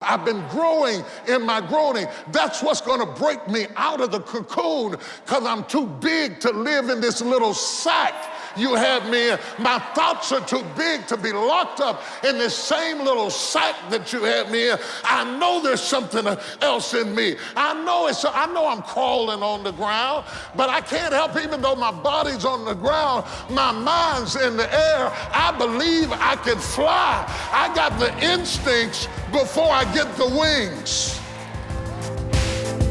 I've been growing in my groaning. That's what's going to break me out of the cocoon, because I'm too big to live in this little sack you have me in. My thoughts are too big to be locked up in this same little sack that you have me in. I know there's something else in me. I know I'm crawling on the ground, but I can't help, even though my body's on the ground, my mind's in the air. I believe I can fly. I got the instincts before I get the wings.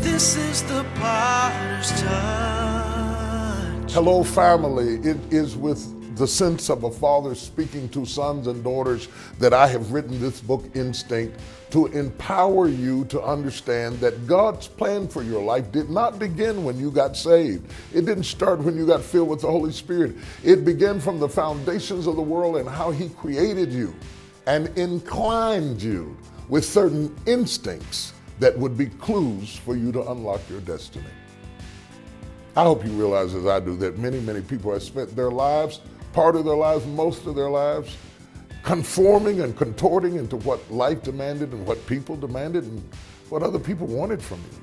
This is the potter's touch. Hello, family. It is with the sense of a father speaking to sons and daughters that I have written this book, Instinct, to empower you to understand that God's plan for your life did not begin when you got saved. It didn't start when you got filled with the Holy Spirit. It began from the foundations of the world and how He created you and inclined you with certain instincts that would be clues for you to unlock your destiny. I hope you realize, as I do, that many, many people have spent their lives, part of their lives, most of their lives, conforming and contorting into what life demanded and what people demanded and what other people wanted from you.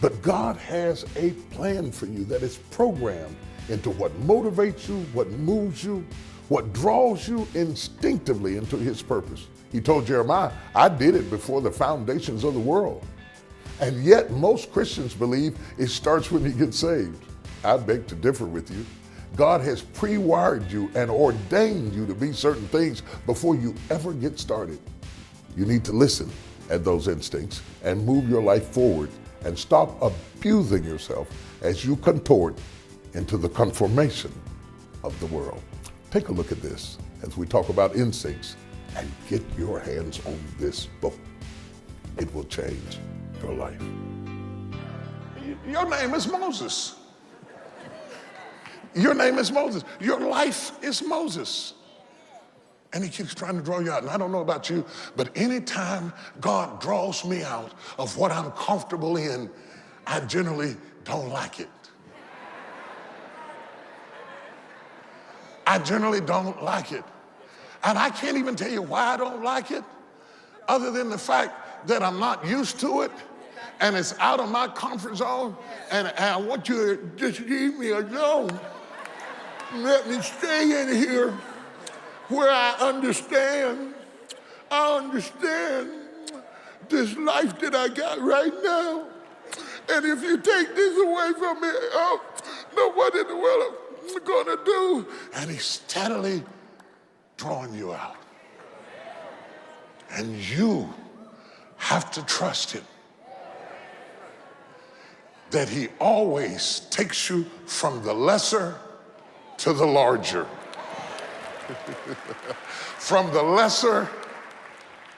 But God has a plan for you that is programmed into what motivates you, what moves you, what draws you instinctively into His purpose. He told Jeremiah, I did it before the foundations of the world. And yet most Christians believe it starts when you get saved. I beg to differ with you. God has pre-wired you and ordained you to be certain things before you ever get started. You need to listen at those instincts and move your life forward and stop abusing yourself as you contort into the conformation of the world. Take a look at this as we talk about instincts, and get your hands on this book. It will change your life. Your name is Moses. Your name is Moses. Your life is Moses. And He keeps trying to draw you out. And I don't know about you, but anytime God draws me out of what I'm comfortable in, I generally don't like it. I generally don't like it. And I can't even tell you why I don't like it, other than the fact that I'm not used to it, and it's out of my comfort zone, and I want you to just leave me alone. Let me stay in here where I understand this life that I got right now. And if you take this away from me, oh, no, what in the world am I gonna do? And He's steadily drawing you out. And you have to trust Him that He always takes you from the lesser to the larger. From the lesser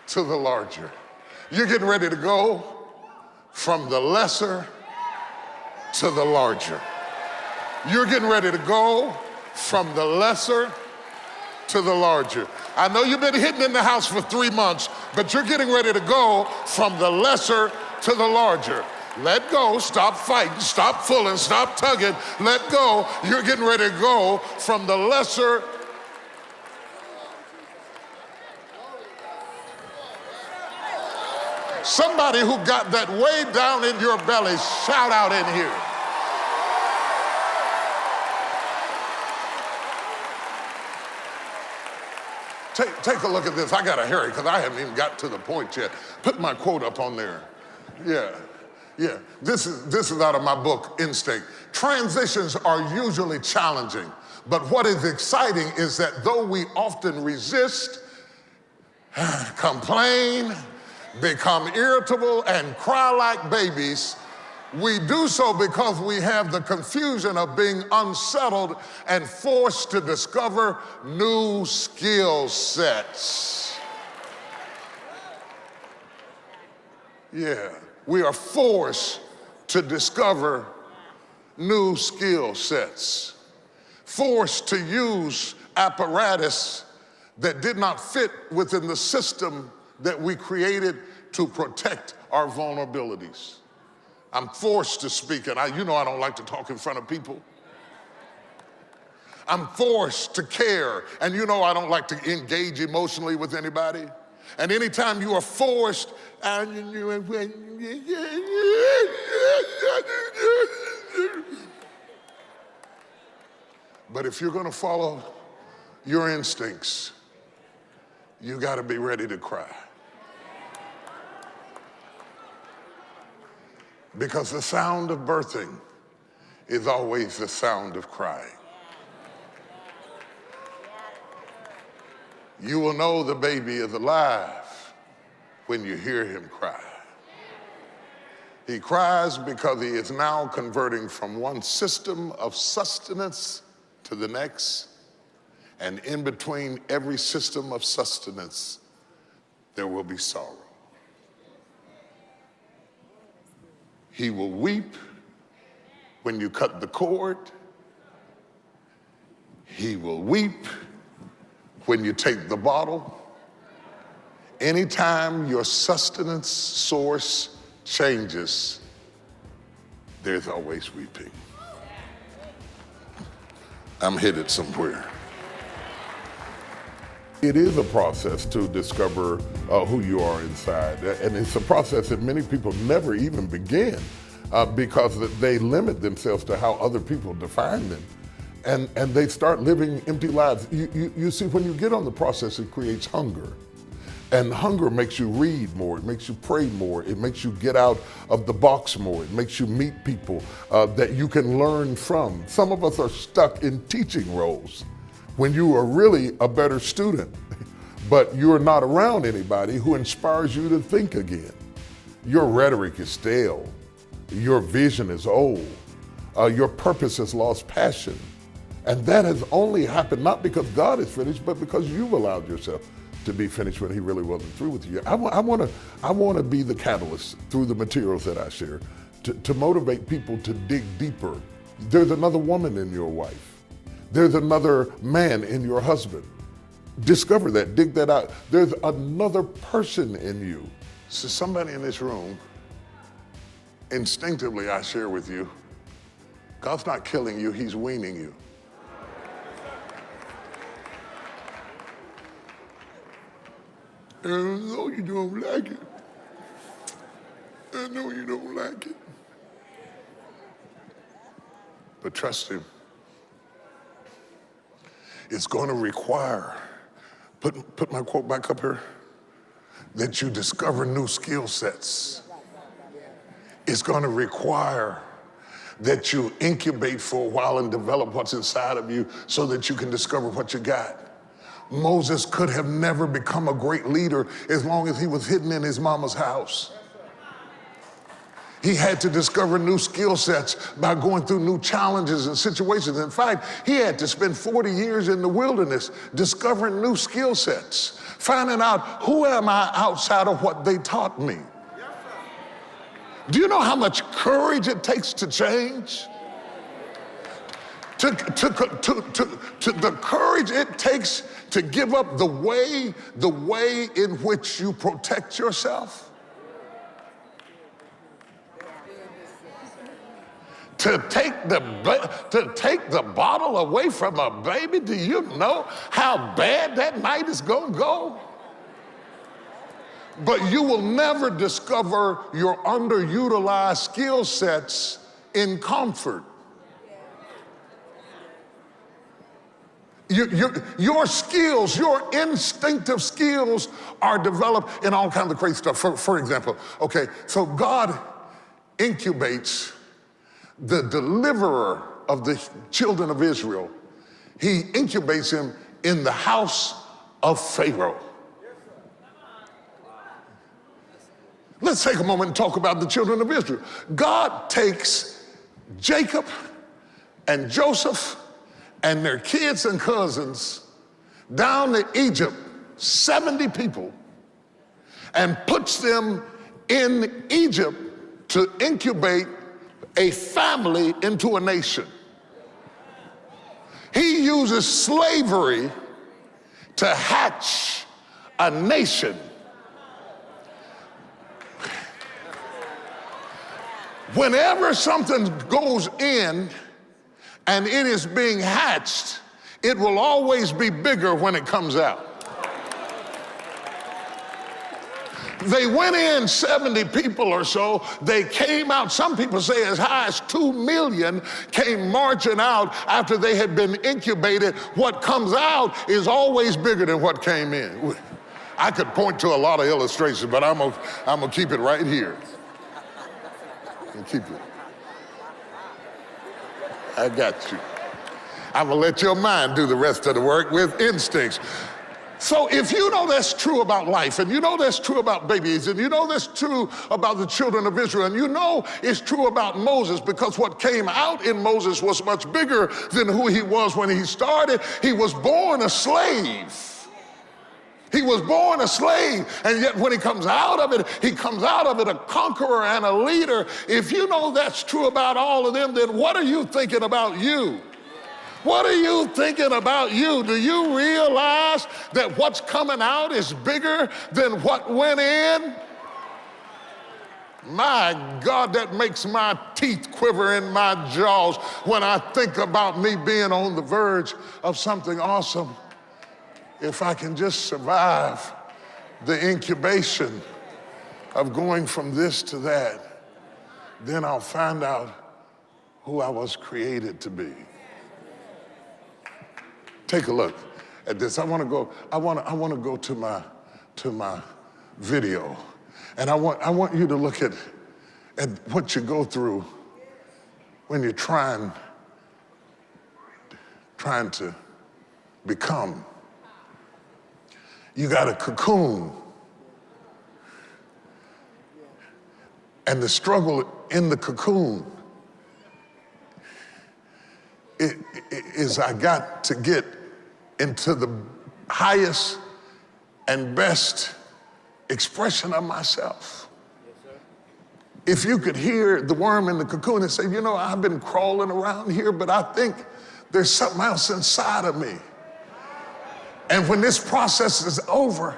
to the larger. You're getting ready to go from the lesser to the larger. You're getting ready to go from the lesser to the larger. I know you've been hidden in the house for 3 months, but you're getting ready to go from the lesser to the larger. Let go, stop fighting, stop pulling, stop tugging, let go. You're getting ready to go from the lesser. Somebody who got that way down in your belly, shout out in here. Take a look at this. I gotta hurry because I haven't even got to the point yet. Put my quote up on there. Yeah. This is out of my book, Instinct. Transitions are usually challenging, but what is exciting is that though we often resist, complain, become irritable, and cry like babies, we do so because we have the confusion of being unsettled and forced to discover new skill sets. Yeah, we are forced to discover new skill sets, forced to use apparatus that did not fit within the system that we created to protect our vulnerabilities. I'm forced to speak, and you know I don't like to talk in front of people. I'm forced to care, and you know I don't like to engage emotionally with anybody. And anytime you are forced, but if you're going to follow your instincts, you got to be ready to cry. Because the sound of birthing is always the sound of crying. You will know the baby is alive when you hear him cry. He cries because he is now converting from one system of sustenance to the next, and in between every system of sustenance, there will be sorrow. He will weep when you cut the cord. He will weep when you take the bottle. Anytime your sustenance source changes, there's always weeping. I'm headed somewhere. It is a process to discover who you are inside. And it's a process that many people never even begin because they limit themselves to how other people define them. And they start living empty lives. You see, when you get on the process, it creates hunger. And hunger makes you read more, it makes you pray more, it makes you get out of the box more, it makes you meet people that you can learn from. Some of us are stuck in teaching roles when you are really a better student, but you're not around anybody who inspires you to think again. Your rhetoric is stale, your vision is old, your purpose has lost passion. And that has only happened not because God is finished, but because you've allowed yourself to be finished when he really wasn't through with you. I want to be the catalyst through the materials that I share to motivate people to dig deeper. There's another woman in your wife. There's another man in your husband. Discover that, dig that out. There's another person in you. So somebody in this room, instinctively I share with you, God's not killing you, he's weaning you. I know you don't like it. I know you don't like it. But trust him. It's going to require, put my quote back up here, that you discover new skill sets. It's going to require that you incubate for a while and develop what's inside of you so that you can discover what you got. Moses could have never become a great leader as long as he was hidden in his mama's house. He had to discover new skill sets by going through new challenges and situations. In fact, he had to spend 40 years in the wilderness discovering new skill sets, finding out who am I outside of what they taught me. Do you know how much courage it takes to change? To the courage it takes to give up the way in which you protect yourself. To take the bottle away from a baby, do you know how bad that night is gonna go? But you will never discover your underutilized skill sets in comfort. Your skills, your instinctive skills are developed in all kinds of crazy stuff. For example, okay, so God incubates the deliverer of the children of Israel. He incubates him in the house of Pharaoh. Let's take a moment and talk about the children of Israel. God takes Jacob and Joseph and their kids and cousins down to Egypt, 70 people, and puts them in Egypt to incubate a family into a nation. He uses slavery to hatch a nation. Whenever something goes in and it is being hatched, it will always be bigger when it comes out. They went in 70 people or so. They came out, some people say as high as 2 million came marching out after they had been incubated. What comes out is always bigger than what came in. I could point to a lot of illustrations, but I'm gonna keep it right here. Keep it. I got you. I'm gonna let your mind do the rest of the work with instincts. So if you know that's true about life, and you know that's true about babies, and you know that's true about the children of Israel, and you know it's true about Moses, because what came out in Moses was much bigger than who he was when he started. He was born a slave. He was born a slave, and yet when he comes out of it, he comes out of it a conqueror and a leader. If you know that's true about all of them, then what are you thinking about you? What are you thinking about you? Do you realize that what's coming out is bigger than what went in? My God, that makes my teeth quiver in my jaws when I think about me being on the verge of something awesome. If I can just survive the incubation of going from this to that, then I'll find out who I was created to be. Take a look at this. I want to go to my video, and I want you to look at what you go through when you're trying to become. You got a cocoon, and the struggle in the cocoon is I got to get into the highest and best expression of myself. Yes, sir. If you could hear the worm in the cocoon and say, you know, I've been crawling around here, but I think there's something else inside of me. And when this process is over,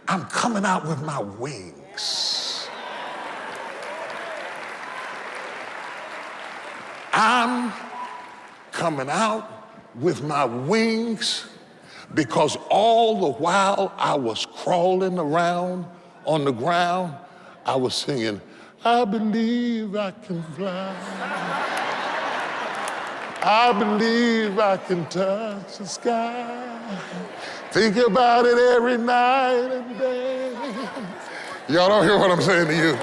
I'm coming out with my wings. I'm coming out with my wings because all the while I was crawling around on the ground, I was singing, I believe I can fly. I believe I can touch the sky. Think about it every night and day. Y'all don't hear what I'm saying to you.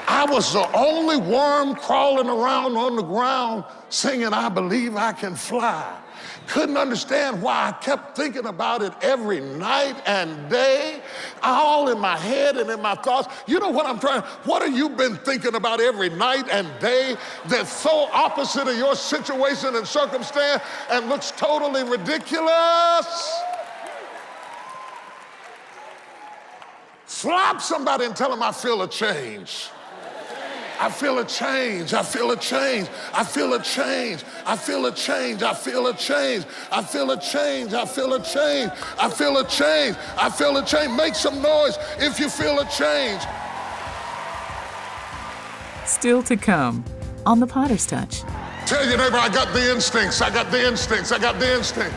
I was the only worm crawling around on the ground singing, I believe I can fly. Couldn't understand why I kept thinking about it every night and day, all in my head and in my thoughts. You know what I'm trying, what have you been thinking about every night and day that's so opposite of your situation and circumstance and looks totally ridiculous? Slap somebody and tell them I feel a change. I feel a change, I feel a change, I feel a change, I feel a change, I feel a change, I feel a change, I feel a change, I feel a change, I feel a change. Make some noise if you feel a change. Still to come on The Potter's Touch. Tell your neighbor, I got the instincts, I got the instincts, I got the instinct.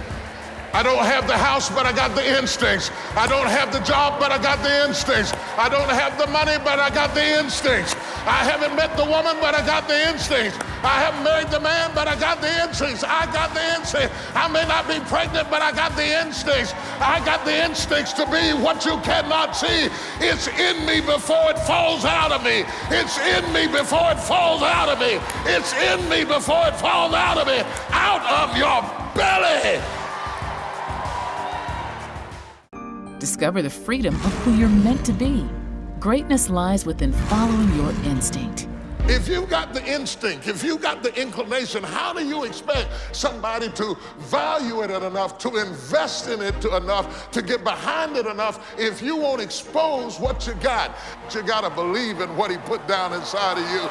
I don't have the house, but I got the instincts. I don't have the job, but I got the instincts. I don't have the money, but I got the instincts. I haven't met the woman, but I got the instincts. I haven't married the man, but I got the instincts. I got the instincts. I may not be pregnant, but I got the instincts. I got the instincts to be what you cannot see. It's in me before it falls out of me. It's in me before it falls out of me. It's in me before it falls out of me. Out of your belly. Discover the freedom of who you're meant to be. Greatness lies within following your instinct. If you've got the instinct, if you've got the inclination, how do you expect somebody to value it enough, to invest in it enough, to get behind it enough if you won't expose what you got? You got to believe in what he put down inside of you.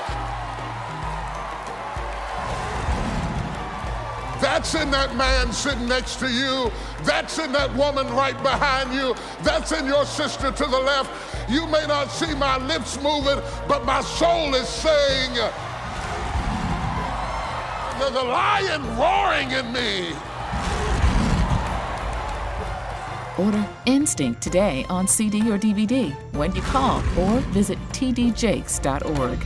That's in that man sitting next to you. That's in that woman right behind you. That's in your sister to the left. You may not see my lips moving, but my soul is saying, there's a lion roaring in me. Order Instinct today on CD or DVD when you call or visit tdjakes.org.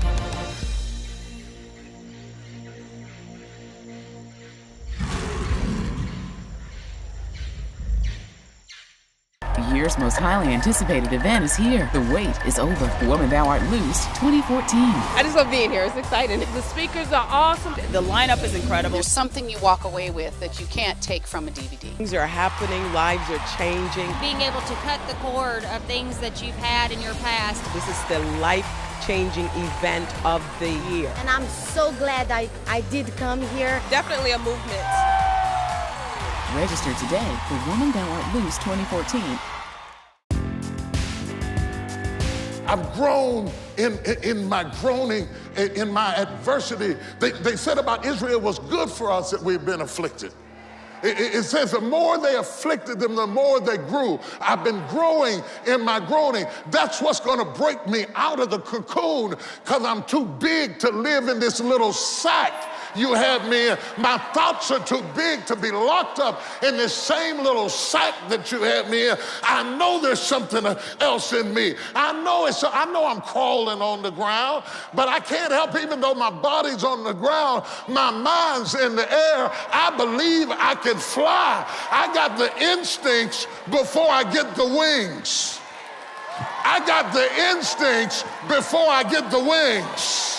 The year's most highly anticipated event is here. The wait is over. Woman Thou Art Loose 2014. I just love being here. It's exciting. The speakers are awesome. The lineup is incredible. There's something you walk away with that you can't take from a DVD. Things are happening. Lives are changing. Being able to cut the cord of things that you've had in your past. This is the life-changing event of the year. And I'm so glad I did come here. Definitely a movement. Register today for Woman Thou Art Loose 2014. I've grown in my groaning, in my adversity. They said about Israel, it was good for us that we've been afflicted. It says the more they afflicted them, the more they grew. I've been growing in my groaning. That's what's going to break me out of the cocoon, because I'm too big to live in this little sack you have me in. My thoughts are too big to be locked up in this same little sack that you have me in. I know there's something else in me. I know I'm crawling on the ground, but I can't help, even though my body's on the ground, my mind's in the air. I believe I can fly. I got the instincts before I get the wings. I got the instincts before I get the wings.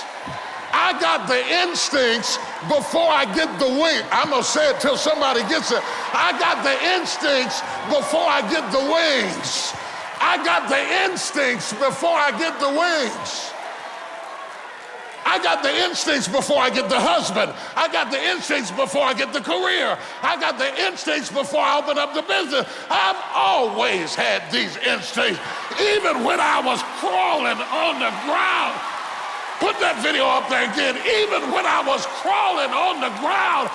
I got the instincts before I get the wing. I'm going to say it till somebody gets it. I got the instincts before I get the wings. I got the instincts before I get the wings. I got the instincts before I get the husband. I got the instincts before I get the career. I got the instincts before I open up the business. I've always had these instincts, even when I was crawling on the ground. Put that video up there again. Even when I was crawling on the ground,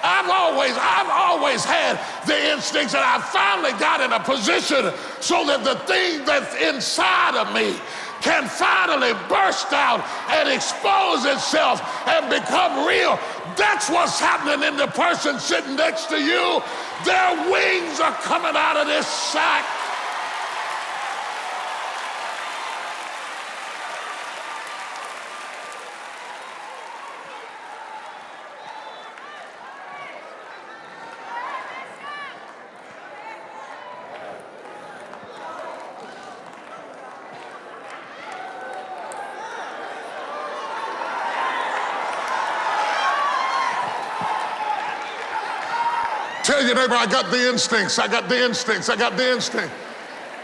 I've always had the instincts, and I finally got in a position so that the thing that's inside of me can finally burst out and expose itself and become real. That's what's happening in the person sitting next to you. Their wings are coming out of this sack. Tell your neighbor, I got the instincts, I got the instincts, I got the instinct.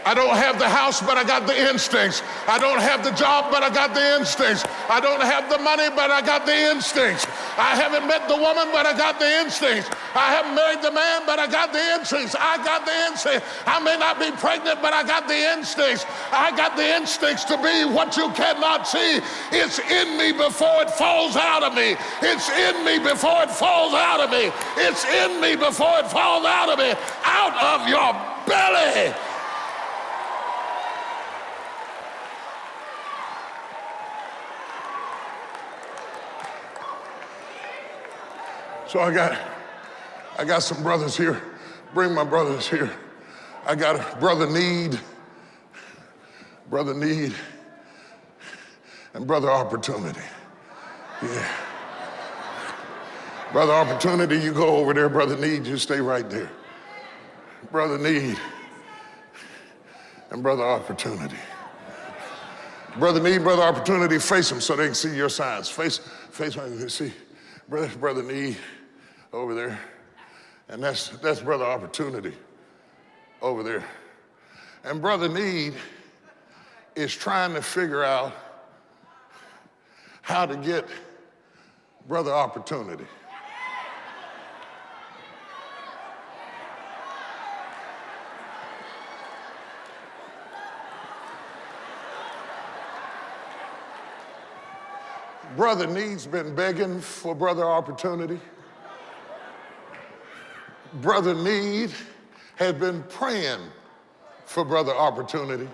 I don't have the house, but I got the instincts. I don't have the job, but I got the instincts. I don't have the money, but I got the instincts. I haven't met the woman, but I got the instincts. I haven't married the man, but I got the instincts. I got the instincts. I may not be pregnant, but I got the instincts. I got the instincts to be what you cannot see. It's in me before it falls out of me. It's in me before it falls out of me. It's in me before it falls out of me. Out of your belly. So I got some brothers here. Bring my brothers here. I got a brother Need, and brother Opportunity. Yeah. Brother Opportunity, you go over there. Brother Need, you stay right there. Brother Need and brother Opportunity. Brother Need, brother Opportunity, face them so they can see your signs. Face them, see. Brother Need over there. And that's brother Opportunity over there. And brother Need is trying to figure out how to get brother Opportunity. Brother Need's been begging for brother Opportunity. Brother Need has been praying for brother Opportunity.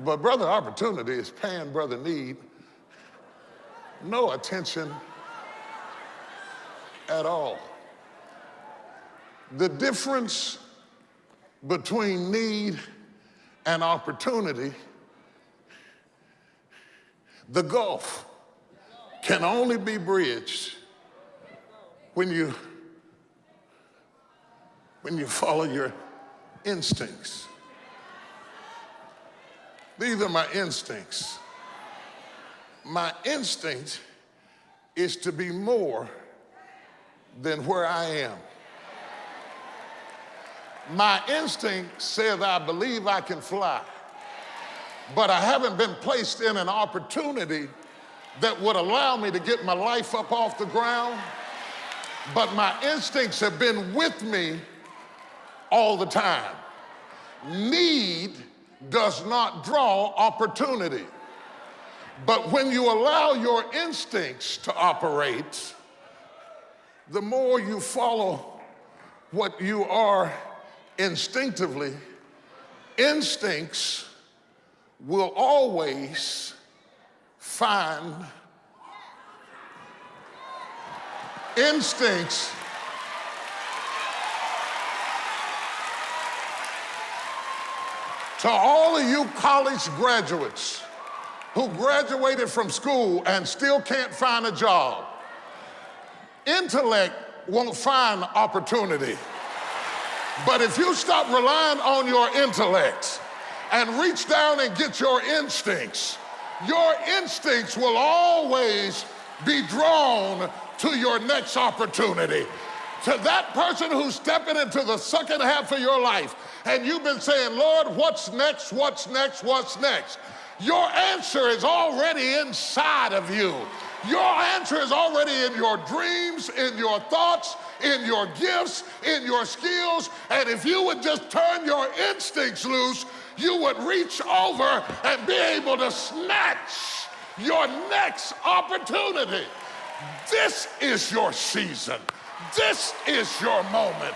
But brother Opportunity is paying brother Need no attention at all. The difference between need and opportunity, the gulf can only be bridged when you follow your instincts. These are my instincts. My instinct is to be more than where I am. My instinct says I believe I can fly, but I haven't been placed in an opportunity that would allow me to get my life up off the ground. But my instincts have been with me all the time. Need does not draw opportunity. But when you allow your instincts to operate, the more you follow what you are instinctively, instincts will always find instincts to all of you college graduates who graduated from school and still can't find a job. Intellect won't find opportunity. But if you stop relying on your intellect and reach down and get your instincts will always be drawn to your next opportunity. To that person who's stepping into the second half of your life and you've been saying, Lord, what's next, what's next, what's next? Your answer is already inside of you. Your answer is already in your dreams, in your thoughts, in your gifts, in your skills. And if you would just turn your instincts loose, you would reach over and be able to snatch your next opportunity. This is your season. This is your moment.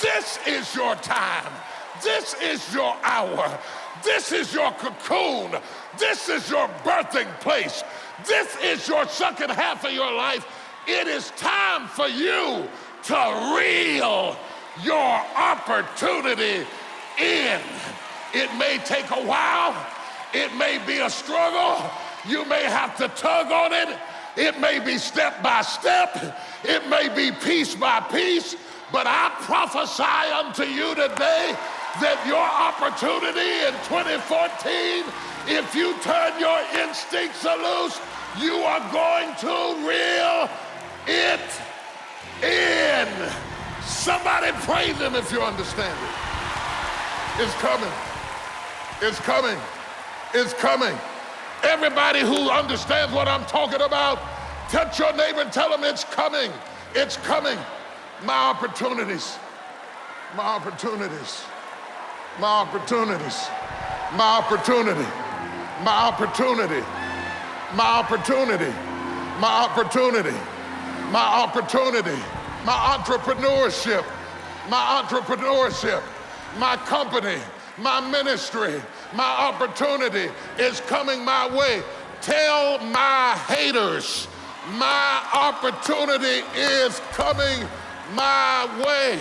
This is your time. This is your hour. This is your cocoon. This is your birthing place. This is your second half of your life. It is time for you to reel your opportunity in. It may take a while. It may be a struggle. You may have to tug on it. It may be step by step. It may be piece by piece. But I prophesy unto you today that your opportunity in 2014, if you turn your instincts loose, you are going to reel it in. Somebody praise him if you understand it. It's coming. It's coming. It's coming. Everybody who understands what I'm talking about, touch your neighbor and tell them it's coming. It's coming. My opportunities. My opportunities. My opportunities. My opportunity. My opportunity. My opportunity. My opportunity. My opportunity. My entrepreneurship. My entrepreneurship. My company. My ministry. My opportunity is coming my way. Tell my haters, my opportunity is coming my way.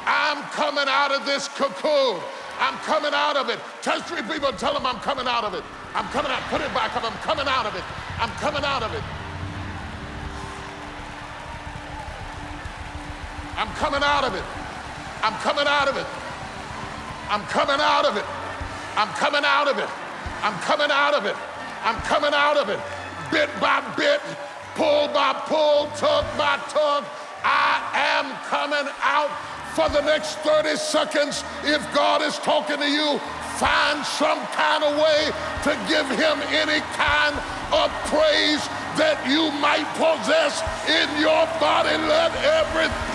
I'm coming out of this cocoon. I'm coming out of it. Touch three people and tell them I'm coming out of it. I'm coming out. Put it back up. I'm coming out of it. I'm coming out of it. I'm coming out of it. I'm coming out of it. I'm coming out of it. I'm coming out of it. I'm coming out of it. I'm coming out of it. Bit by bit, pull by pull, tug by tug. I am coming out. For the next 30 seconds, if God is talking to you, find some kind of way to give him any kind of praise that you might possess in your body. Let everything.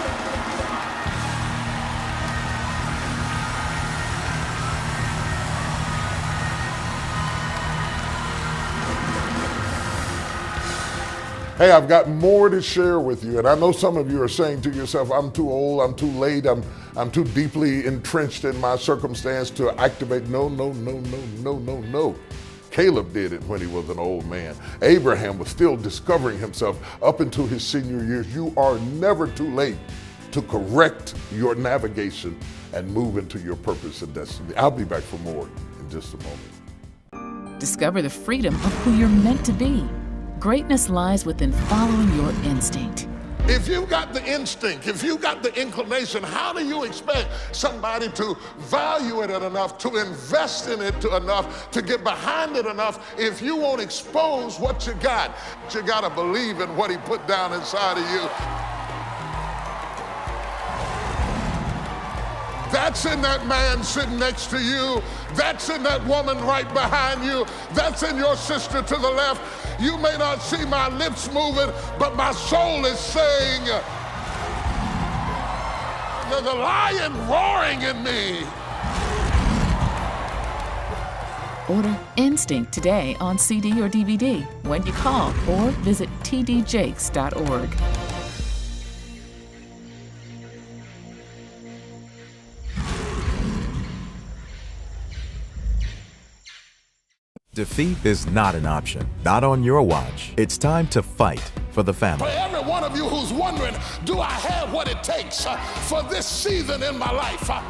Hey, I've got more to share with you. And I know some of you are saying to yourself, I'm too old, I'm too late, I'm too deeply entrenched in my circumstance to activate. No. Caleb did it when he was an old man. Abraham was still discovering himself up into his senior years. You are never too late to correct your navigation and move into your purpose and destiny. I'll be back for more in just a moment. Discover the freedom of who you're meant to be. Greatness lies within following your instinct. If you've got the instinct, if you've got the inclination, how do you expect somebody to value it enough, to invest in it enough, to get behind it enough if you won't expose what you got? You got to believe in what he put down inside of you. That's in that man sitting next to you. That's in that woman right behind you. That's in your sister to the left. You may not see my lips moving, but my soul is saying, there's a lion roaring in me. Order Instinct today on CD or DVD when you call or visit tdjakes.org. Defeat is not an option, not on your watch. It's time to fight for the family. For every one of you who's wondering, do I have what it takes for this season in my life? Fight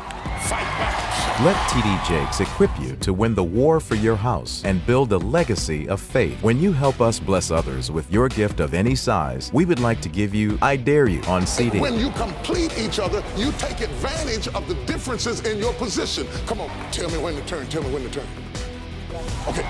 back. Let TD Jakes equip you to win the war for your house and build a legacy of faith. When you help us bless others with your gift of any size, we would like to give you I Dare You on CD. When you complete each other, you take advantage of the differences in your position. Come on, tell me when to turn, tell me when to turn. Okay.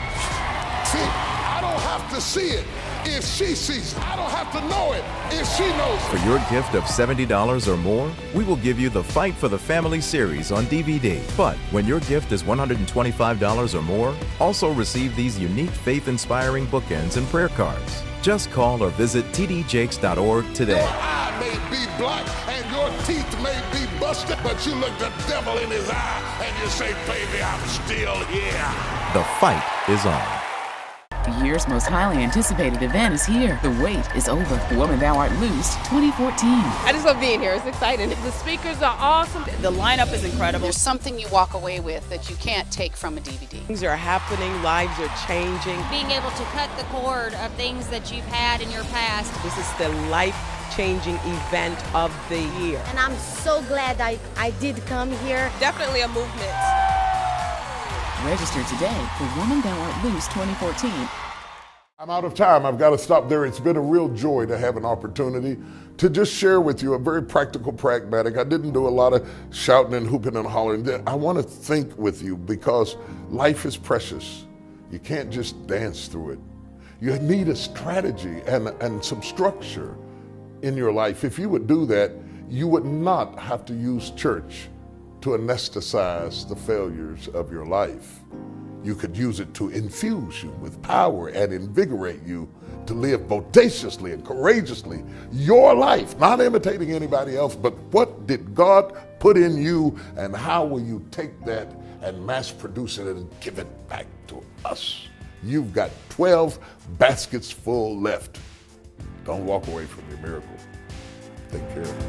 See, I don't have to see it if she sees it. I don't have to know it if she knows it. For your gift of $70 or more, we will give you the Fight for the Family series on DVD. But when your gift is $125 or more, also receive these unique faith-inspiring bookends and prayer cards. Just call or visit tdjakes.org today. Your eye may be black and your teeth may be busted, but you look the devil in his eye and you say, baby, I'm still here. The fight is on. The year's most highly anticipated event is here. The wait is over. The Woman Thou Art Loosed 2014. I just love being here. It's exciting. The speakers are awesome. The lineup is incredible. There's something you walk away with that you can't take from a DVD. Things are happening, lives are changing. Being able to cut the cord of things that you've had in your past. This is the life-changing event of the year. And I'm so glad I did come here. Definitely a movement. Register today for Woman Thou Art Loosed 2014. I'm out of time. I've got to stop there. It's been a real joy to have an opportunity to just share with you a very practical, pragmatic. I didn't do a lot of shouting and hooping and hollering. I want to think with you because life is precious. You can't just dance through it. You need a strategy and some structure in your life. If you would do that, you would not have to use church to anesthetize the failures of your life. You could use it to infuse you with power and invigorate you to live bodaciously and courageously your life, not imitating anybody else, but what did God put in you and how will you take that and mass produce it and give it back to us? You've got 12 baskets full left. Don't walk away from your miracle. Take care of it.